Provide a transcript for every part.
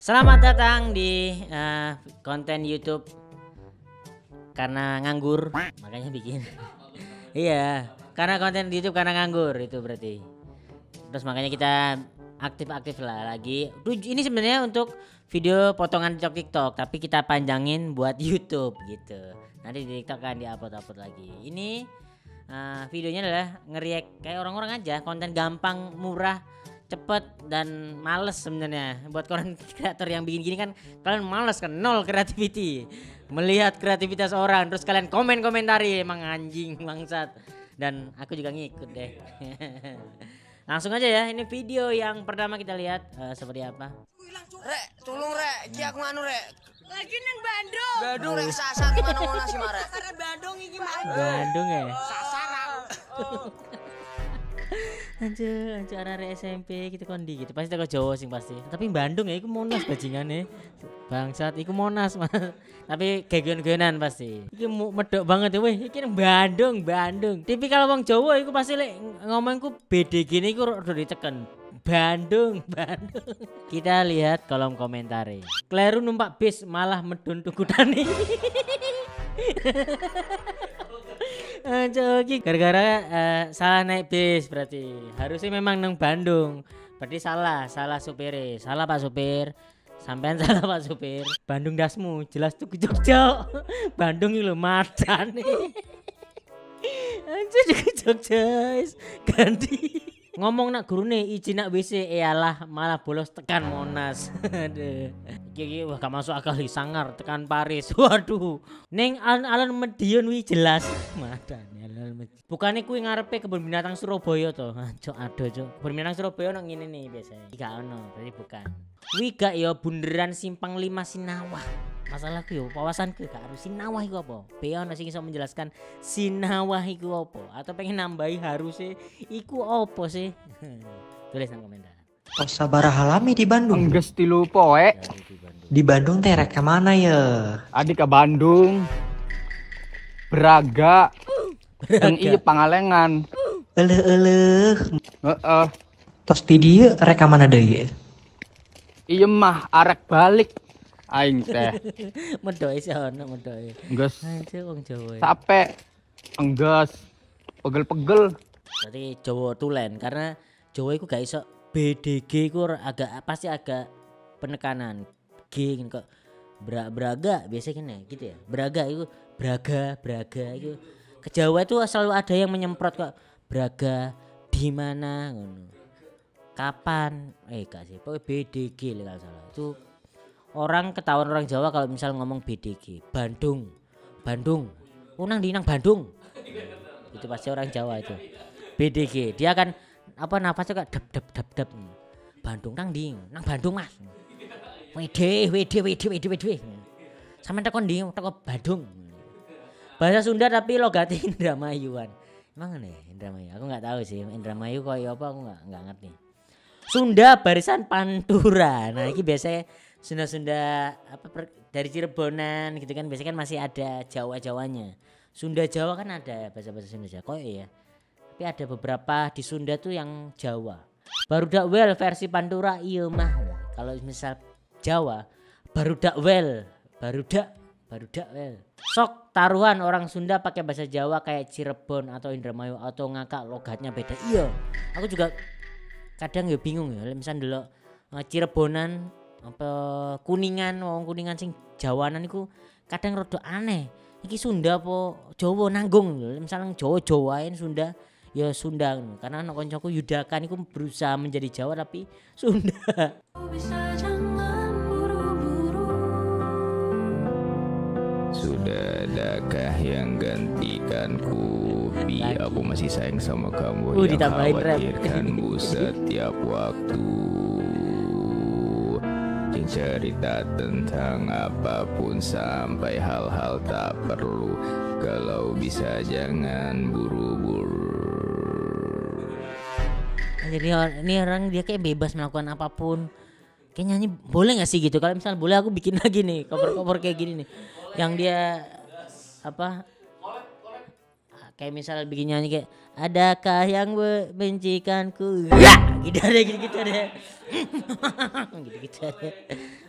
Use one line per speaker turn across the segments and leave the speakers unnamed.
Selamat datang di konten YouTube karena nganggur makanya bikin. Iya, karena konten di YouTube karena nganggur itu berarti. Terus makanya kita aktif-aktif lah lagi. Ini sebenarnya untuk video potongan TikTok, tapi kita panjangin buat YouTube gitu. Nanti di TikTok kan diupload lagi. Ini videonya adalah ngeriak kayak orang-orang aja, konten gampang, murah, cepet dan males sebenarnya. Buat konten kreator yang bikin gini kan kalian males kan, nol creativity melihat kreativitas orang, terus kalian komentari emang anjing bangsat, dan aku juga ngikut deh. Langsung aja ya, ini video yang pertama kita lihat seperti apa.
Rek, tolong rek, ki aku nganu rek.
Lagi nang Bandung.
Bandung rek sasar gimana mau nasi marek.
Sasaran Bandung iki mah.
Bandung ya.
Sasaran.
Anjir arek SMP gitu kondi gitu. Pasti teko Jawa sing pasti. Tapi Bandung ya iku Monas bajingane. Bangsat iku Monas Mas. Tapi gegon-gegonan pasti. Iki medok banget ya weh, iki nang Bandung. Tipikal wong Jawa iku pasti lek ngomongku BDG niku rada diteken. Bandung. Kita lihat kolom komentar. Kleru numpak bis malah medun tukutane. Jogi gara-gara salah naik bis berarti. Harusnya memang nang Bandung. Berarti salah supir. Salah Pak Supir. Sampean salah Pak Supir. Bandung dasmu jelas tuh ke Jogja. Bandung iki lho matane. Anjir ke Jogja. Ganti. Ngomong nak gurune izin nak WC iyalah malah bolos tekan Monas. Aduh. Iki wah gak masuk akal sangar tekan Paris. Waduh. Ning alun Medion wi jelas. Madane alun Medion. Bukane kuwi ngarepe kebun binatang Surabaya to. Cok ado cok. Kebun binatang Surabaya nang ngene nih biasanya. Gak ono, berarti bukan. Wi gak ya bunderan Simpang 5 Sinawah. Masalahku yo wawasanku gak harus Sinawah iku apa? Be ono sing iso menjelaskan Sinawah iku apa atau pengen nambahi harusnya iku apa sih? Tulis di komentar.
Sabara halami di Bandung.
Engges tilu poe.
Di Bandung teh rek kemana ya?
Adik ke Bandung. Braga. Dan iya Pangalengan.
Eleh.
Heeh.
Tos di dia rek kemana deui?
Iya mah arek balik. Aing teh.
Medoe sih ono medoe.
Engges
Anjir wong Jawa.
sape. Engges. Pegel-pegel.
Berarti Jawa tulen karena Jawa iku gak iso BDG iku agak pasti agak penekanan. G kok Braga biasa gini gitu ya. Braga itu ke Jawa itu selalu ada yang menyemprot kok Braga di mana ngono. Kapan? Gak sih. Pokoknya BDG lah kalau salah. Itu orang ketahuan orang Jawa kalau misal ngomong BDG. Bandung. Oh nang Bandung. Itu pasti orang Jawa itu. BDG. Dia akan apa nafasnya kayak dap. Bandung nang Bandung Mas. Wede. Sampe teko Bandung. Bahasa Sunda tapi logatnya Indramayuan. Emang aneh Indramayu. Aku enggak tahu sih Indramayu koyo apa aku enggak ngerti. Sunda barisan Pantura. Nah, ini biasanya Sunda apa dari Cirebonan gitu kan, biasanya kan masih ada Jawa-Jawanya. Sunda Jawa kan ada bahasa-bahasa Sunda Jawa koyo ya. Tapi ada beberapa di Sunda tuh yang Jawa. Barudak well versi Pantura iya mah. Kalau misal Jawa barudak well. Sok taruhan orang Sunda pakai bahasa Jawa kayak Cirebon atau Indramayu atau ngakak logatnya beda. Iya. Aku juga kadang ya bingung ya. Misal dulu Cirebonan apa Kuningan, wong Kuningan sing Jawanan iku kadang rada aneh. Iki Sunda apa Jawa nanggung lho. Misal Jawa-Jawain Sunda ya Sunda karena anak koncoku Yudakan iku berusaha menjadi Jawa tapi Sunda.
Sudah adakah yang gantikanku? Bi aku masih sayang sama kamu yang khawatirkanmu setiap waktu. Cerita tentang apapun sampai hal-hal tak perlu. Kalau bisa jangan buru-buru.
Jadi ini orang dia kayak bebas melakukan apapun. Kayak nyanyi boleh gak sih gitu? Kalau misal boleh aku bikin lagi nih cover-cover kayak gini nih. Yang dia apa kayak misal bikin nyanyi kayak adakah yang membencikanku ya gitu ada gitu ada gitu ada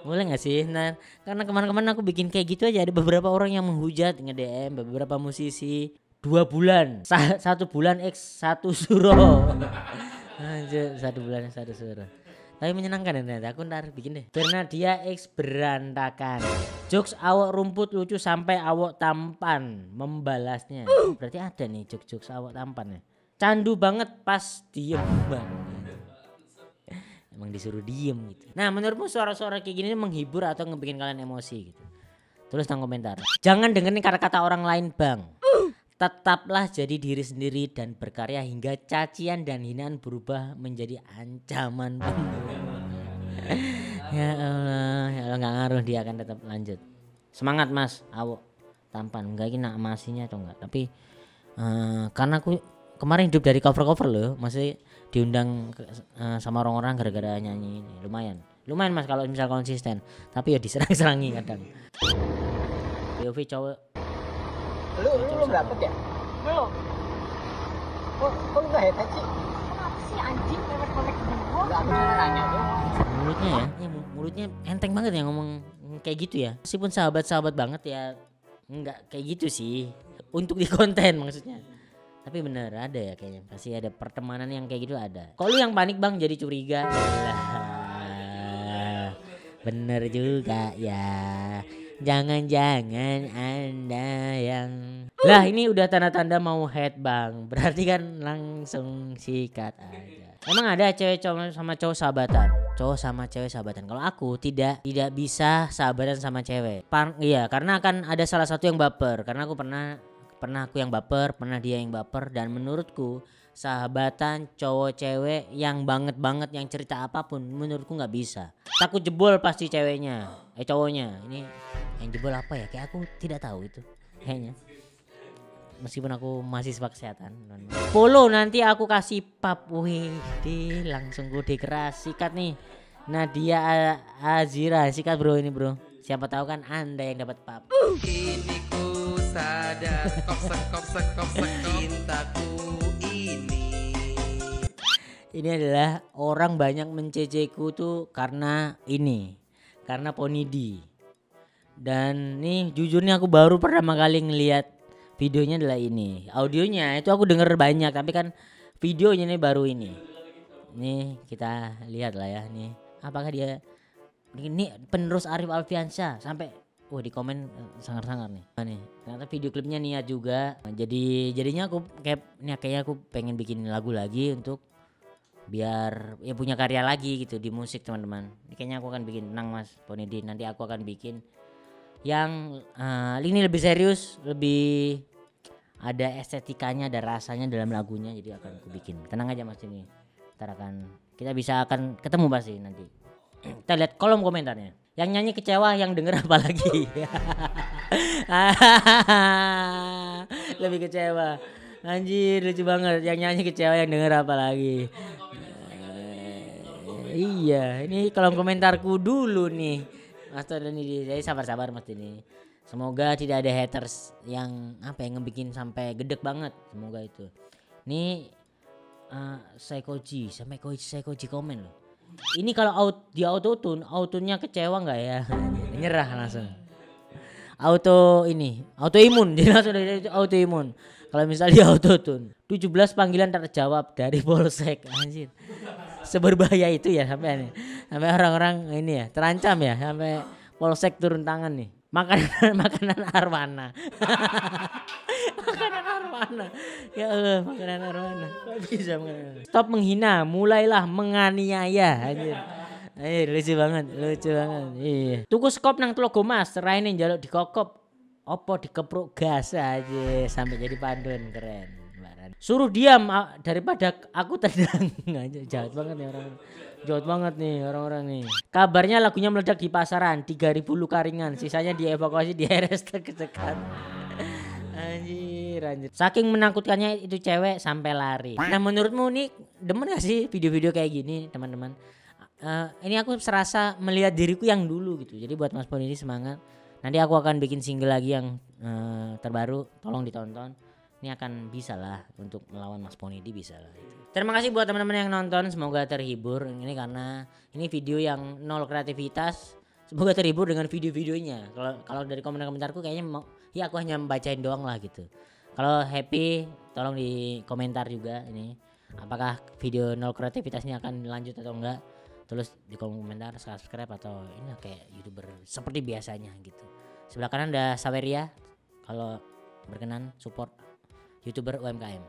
boleh nggak sih? Nah karena kemarin-kemarin aku bikin kayak gitu aja ada beberapa orang yang menghujat nge-DM beberapa musisi 2 bulan 1 bulan X 1 suro anjir 1 bulan 1 suro tapi menyenangkan ya ternyata aku ntar bikin deh Bernadia X berantakan jokes awak rumput lucu sampai awak tampan membalasnya berarti ada nih jokes awak tampan ya candu banget pas diem bang emang disuruh diem gitu. Nah menurutmu suara-suara kayak gini menghibur atau ngebikin kalian emosi gitu? Tulis dalam komentar. Jangan dengerin kata-kata orang lain bang. Tetaplah jadi diri sendiri dan berkarya hingga cacian dan hinaan berubah menjadi ancaman. Ya Allah nggak ngaruh dia akan tetap lanjut. Semangat mas, awok tampan enggak ini nak masinya atau enggak. Tapi karena aku kemarin hidup dari cover loh, masih diundang sama orang-orang gara-gara nyanyi ini. Lumayan mas kalau misal konsisten. Tapi ya diserang-serangi kadang. POV cowok.
Lu belum dapet ya? Belum. Kok lu gak hebat sih?
Kenapa sih anjing memek-memek gua?
Gak bisa nanya tuh.
Mulutnya ya mulutnya enteng banget ya ngomong kayak gitu ya. Meskipun sahabat-sahabat banget ya enggak kayak gitu sih. Untuk di konten maksudnya. Tapi bener ada ya kayaknya. Pasti ada pertemanan yang kayak gitu ada. Kok lu yang panik bang jadi curiga? Bener juga ya. Jangan-jangan anda yang lah ini udah tanda-tanda mau head bang. Berarti kan langsung sikat aja. Emang ada cewek sama cowok sahabatan? Cowok sama cewek sahabatan. Kalau aku tidak bisa sahabatan sama cewek. Iya karena akan ada salah satu yang baper. Karena aku pernah aku yang baper, pernah dia yang baper. Dan menurutku sahabatan cowok cewek yang banget yang cerita apapun menurutku nggak bisa. Takut jebol pasti ceweknya, cowoknya. Ini yang jebol apa ya? Kayak aku tidak tahu itu kayaknya. Meskipun aku mahasiswa kesehatan. Follow nanti aku kasih pap. Wih, langsung gue keras sikat nih. Nadia Azira sikat bro ini bro. Siapa tahu kan anda yang dapat pap.
Kini ku sadar kopsek cintaku ini.
Ini adalah orang banyak menceceku tuh karena ini. Karena Ponidi. Dan nih jujurnya aku baru pertama kali ngelihat videonya adalah ini. Audionya itu aku denger banyak tapi kan videonya nih baru ini. Nih kita lihat lah ya nih. Apakah dia ini penerus Arif Alfiansyah sampai di komen sangar-sangar nih. Nih ternyata video klipnya niat juga. Jadinya aku kayaknya aku pengen bikin lagu lagi untuk biar ya punya karya lagi gitu di musik teman-teman. Kayaknya aku akan bikin tenang mas Ponidi. Nanti aku akan bikin yang ini lebih serius, lebih ada estetikanya, ada rasanya dalam lagunya. Jadi akan aku bikin. Tenang aja mas ini. Ntar kita akan ketemu pasti nanti. Kita lihat kolom komentarnya. Yang nyanyi kecewa, yang denger apa lagi? Lebih kecewa. Anjir lucu banget. Yang nyanyi kecewa, yang denger apa lagi? Iya, ini kolom komentarku dulu nih. Mas Tony, jadi sabar-sabar Mas ini. Semoga tidak ada haters yang yang ngebikin sampai gedek banget. Semoga itu. Nih Psychoji komen loh. Ini kalau di autotune-nya kecewa nggak ya? Nyerah langsung. Autoimun. Dia langsung dari autoimun. Kalau misalnya di autotune 17 panggilan terjawab dari Polsek. Anjir. Seberbahaya itu ya sampai orang-orang ini ya terancam ya sampai Polsek turun tangan nih. Makanan arwana. Makanan arwana. Ya Allah, makanan arwana. Kok bisa makanan? Stop menghina, mulailah menganiaya. Anjir. Lucu banget. Iya. Tuku skop nang Tlogo Mas, raine njaluk dikokop. Opo dikepruk gas aja sampai jadi pandun keren. Suruh diam daripada aku tendang. Jahat banget nih orang-orang nih. Kabarnya lagunya meledak di pasaran, 3.000 luka ringan, sisanya dievakuasi di RS terdekat. Anjir. Saking menakutkannya itu cewek sampai lari. Nah menurutmu nih demen gak sih video-video kayak gini teman-teman? Ini aku serasa melihat diriku yang dulu gitu. Jadi buat Mas Pon ini semangat. Nanti aku akan bikin single lagi yang terbaru, tolong ditonton. ini akan bisa lah untuk melawan Mas Ponidi, bisa lah itu. Terima kasih buat teman-teman yang nonton, semoga terhibur. Ini karena ini video yang nol kreativitas, semoga terhibur dengan video-videonya. Kalau dari komentar-komentarku kayaknya mau, ya aku hanya membacain doang lah gitu. Kalau happy tolong di komentar juga ini apakah video nol kreativitasnya akan lanjut atau enggak. Tulis di kolom komentar, subscribe atau ini kayak YouTuber seperti biasanya gitu. Sebelah kanan ada Saweria, kalau berkenan support YouTuber UMKM.